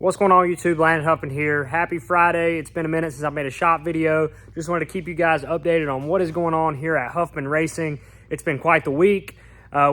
What's going on YouTube? Landon Huffman here. Happy Friday. It's been a minute since I made a shop video. Just wanted to keep you guys updated on what is going on here at Huffman Racing. It's been quite the week.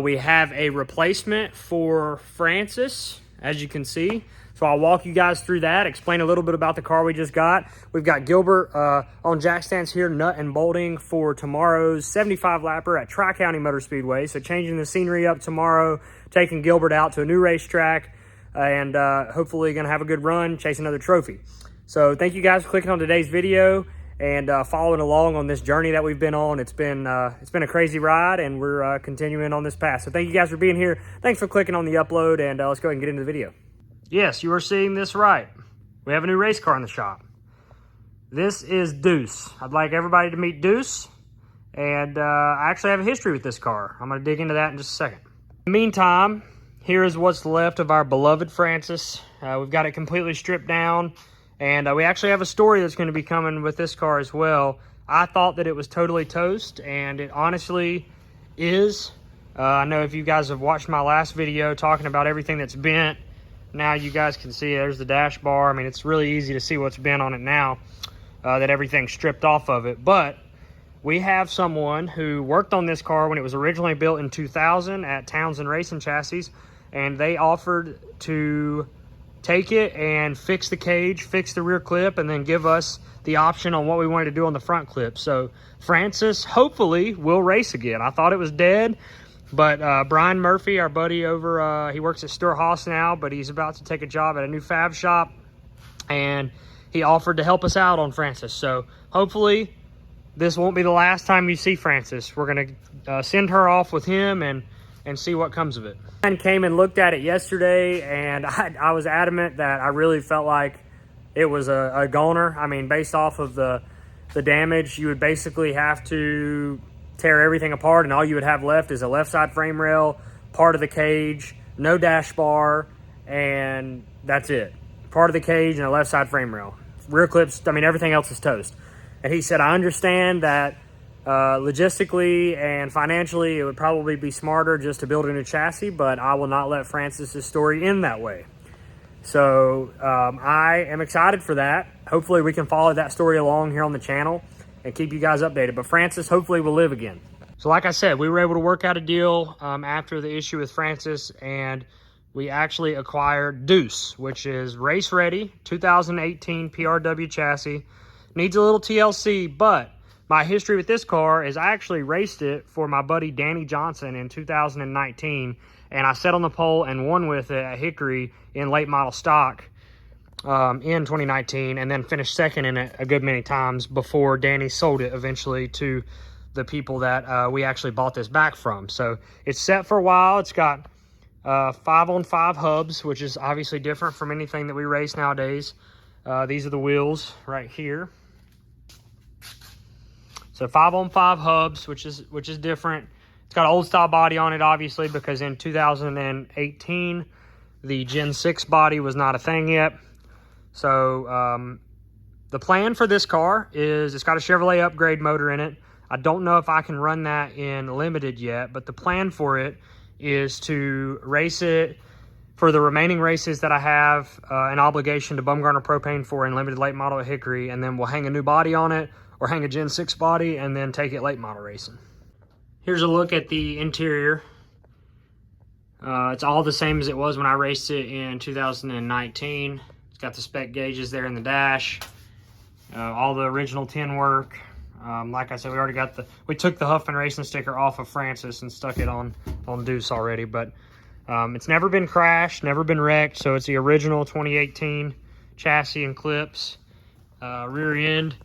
We have a replacement for Francis, as you can see. So I'll walk you guys through that, explain a little bit about the car we just got. We've got Gilbert on jack stands here, nut and bolting for tomorrow's 75 lapper at Tri-County Speedway. So changing the scenery up tomorrow, taking Gilbert out to a new racetrack, and hopefully gonna have a good run, chase another trophy. So thank you guys for clicking on today's video and following along on this journey that we've been on. It's been a crazy ride, and we're continuing on this path. So thank you guys for being here. Thanks for clicking on the upload, and let's go ahead and get into the video. Yes, you are seeing this right. We have a new race car in the shop. This is Deuce. I'd like everybody to meet Deuce, and I actually have a history with this car. I'm gonna dig into that in just a second. In the meantime, here is what's left of our beloved Francis. We've got it completely stripped down, and we actually have a story that's going to be coming with this car as well. I thought that it was totally toast, and it honestly is. I know if you guys have watched my last video talking about everything that's bent, now you guys can see there's the dash bar. I mean, it's really easy to see what's bent on it now, that everything's stripped off of it. But we have someone who worked on this car when it was originally built in 2000 at Townsend Racing Chassis, and they offered to take it and fix the cage, fix the rear clip, and then give us the option on what we wanted to do on the front clip. So Francis hopefully will race again. I thought it was dead, but Brian Murphy, our buddy over, he works at Stuart Haas now, but he's about to take a job at a new fab shop, and he offered to help us out on Francis. So hopefully this won't be the last time you see Francis. We're gonna send her off with him and see what comes of it. I came and looked at it yesterday, and I was adamant that I really felt like it was a goner. I mean, based off of the damage, you would basically have to tear everything apart, and all you would have left is a left side frame rail, part of the cage, no dash bar, and that's it. Part of the cage and a left side frame rail. Rear clips, I mean, everything else is toast. And he said, I understand that logistically and financially it would probably be smarter just to build a new chassis, but I will not let Francis's story end that way. So I am excited for that. Hopefully we can follow that story along here on the channel and keep you guys updated, but Francis hopefully will live again. So like I said, we were able to work out a deal after the issue with Francis, and we actually acquired Deuce, which is race ready 2018 PRW chassis. Needs a little TLC, but my history with this car is I actually raced it for my buddy Danny Johnson in 2019, and I sat on the pole and won with it at Hickory in late model stock in 2019, and then finished second in it a good many times before Danny sold it eventually to the people that we actually bought this back from. So it's set for a while. It's got 5-on-5 hubs, which is obviously different from anything that we race nowadays. These are the wheels right here. So 5-on-5 hubs, which is different. It's got an old style body on it, obviously, because in 2018, the Gen 6 body was not a thing yet. So the plan for this car is it's got a Chevrolet upgrade motor in it. I don't know if I can run that in limited yet, but the plan for it is to race it for the remaining races that I have an obligation to Bumgarner Propane for in limited late model at Hickory, and then we'll hang a new body on it, or hang a Gen 6 body, and then take it late model racing. Here's a look at the interior. It's all the same as it was when I raced it in 2019. It's got the spec gauges there in the dash, all the original tin work. Like I said, we took the Huffman Racing sticker off of Francis and stuck it on Deuce already, but it's never been crashed, never been wrecked, so it's the original 2018 chassis and clips. Rear end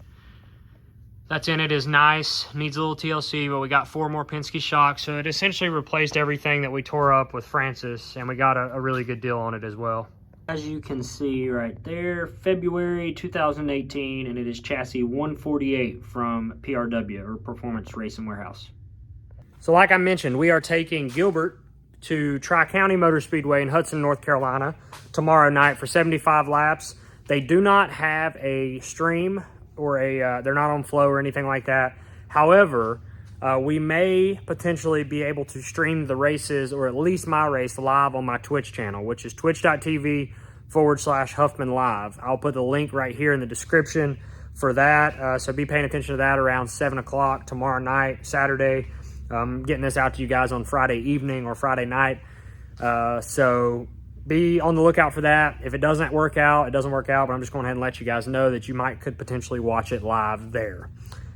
that's in it is nice, needs a little TLC, but we got 4 more Penske shocks, so it essentially replaced everything that we tore up with Francis, and we got a really good deal on it as well. As you can see right there, February 2018, and it is chassis 148 from PRW, or Performance Racing Warehouse. So like I mentioned, we are taking Gilbert to Tri-County Speedway in Hudson, North Carolina tomorrow night for 75 laps. They do not have a stream or they're not on flow or anything like that. However, we may potentially be able to stream the races, or at least my race, live on my Twitch channel, which is twitch.tv YouTube.com/Huffman Live. I'll put the link right here in the description for that. So be paying attention to that around 7 o'clock tomorrow night, Saturday. Getting this out to you guys on Friday evening or Friday night. So be on the lookout for that. If it doesn't work out, it doesn't work out, but I'm just going ahead and let you guys know that you could potentially watch it live there.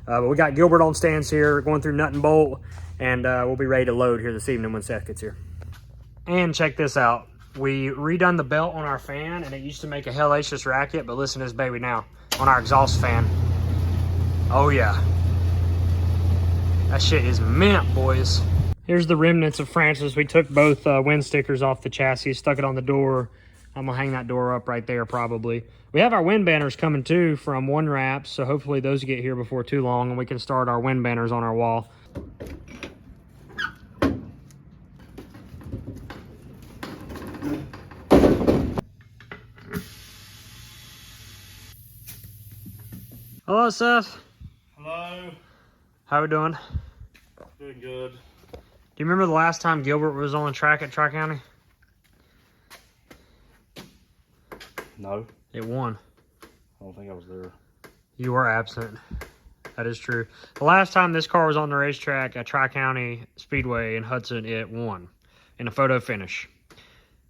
But we got Gilbert on stands here, going through nut and bolt, and we'll be ready to load here this evening when Seth gets here. And check this out. We redone the belt on our fan, and it used to make a hellacious racket, but listen to this baby now on our exhaust fan. Oh yeah. That shit is mint, boys. Here's the remnants of Francis. We took both wind stickers off the chassis, stuck it on the door. I'm gonna hang that door up right there probably. We have our wind banners coming too from One Wraps, so hopefully those get here before too long and we can start our wind banners on our wall. Hello, Seth. Hello. How we doing? Doing good. Do you remember the last time Gilbert was on the track at Tri-County? No. It won. I don't think I was there. You were absent. That is true. The last time this car was on the racetrack at Tri-County Speedway in Hudson, it won in a photo finish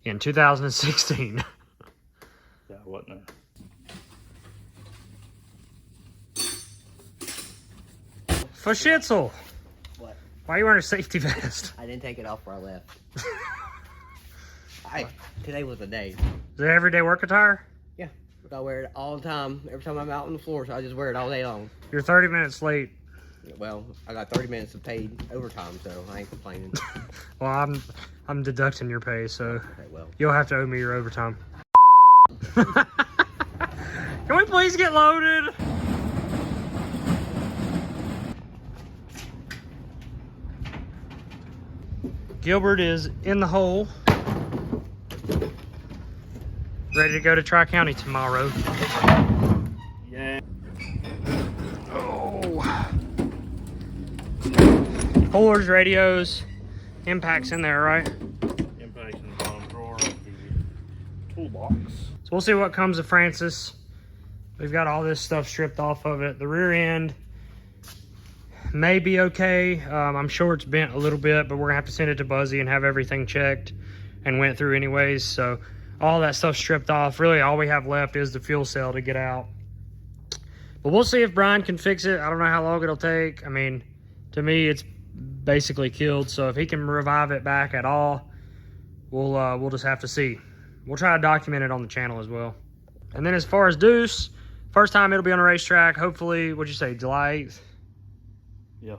in 2016. Yeah, I wasn't there. For Schitzel. What? Why are you wearing a safety vest? I didn't take it off where I left. Today was the day. Is it everyday work attire? Yeah, I wear it all the time. Every time I'm out on the floor, so I just wear it all day long. You're 30 minutes late. Well, I got 30 minutes of paid overtime, so I ain't complaining. Well, I'm deducting your pay, so Okay, well. you'll have to owe me your overtime. Can we please get loaded? Gilbert is in the hole. Ready to go to Tri-County tomorrow. Yeah. Oh. Pullers, radios, impacts in there, right? Impacts in the bottom drawer of the toolbox. So we'll see what comes of Francis. We've got all this stuff stripped off of it. The rear end may be okay. I'm sure it's bent a little bit, but we're gonna have to send it to Buzzy and have everything checked and went through anyways. So all that stuff stripped off. Really all we have left is the fuel cell to get out. But we'll see if Brian can fix it. I don't know how long it'll take. I mean, to me, it's basically killed. So if he can revive it back at all, we'll just have to see. We'll try to document it on the channel as well. And then as far as Deuce, first time it'll be on a racetrack. Hopefully, what'd you say, July 8th? Yeah,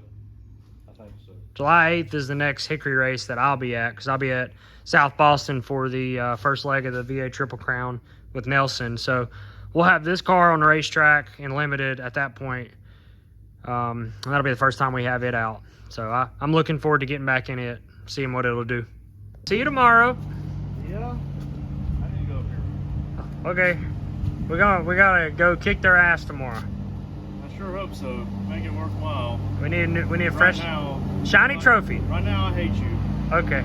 I think so. July 8th is the next Hickory race that I'll be at, because I'll be at South Boston for the first leg of the VA Triple Crown with Nelson. So we'll have this car on the racetrack and limited at that point. And that'll be the first time we have it out. So I'm looking forward to getting back in it, seeing what it'll do. See you tomorrow. Yeah, I need to go up here. Okay, we gotta go kick their ass tomorrow. I sure hope so. Make it worthwhile. We need a fresh, now, shiny trophy. Right now, I hate you. Okay.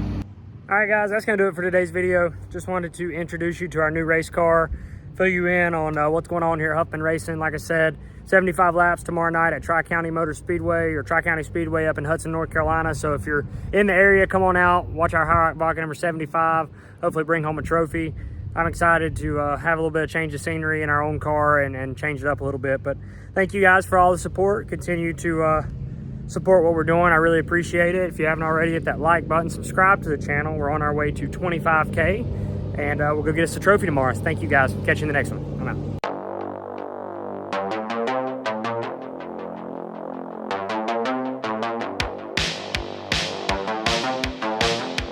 All right, guys, that's going to do it for today's video. Just wanted to introduce you to our new race car, fill you in on what's going on here at Huffman Racing. Like I said, 75 laps tomorrow night at Tri-County Motor Speedway or Tri-County Speedway up in Hudson, North Carolina. So if you're in the area, come on out, watch our high rock bucket number 75, hopefully bring home a trophy. I'm excited to have a little bit of change of scenery in our own car and change it up a little bit. But thank you guys for all the support. Continue to support what we're doing. I really appreciate it. If you haven't already, hit that like button, subscribe to the channel. We're on our way to 25K, and we'll go get us a trophy tomorrow. So thank you guys. Catch you in the next one. I'm out.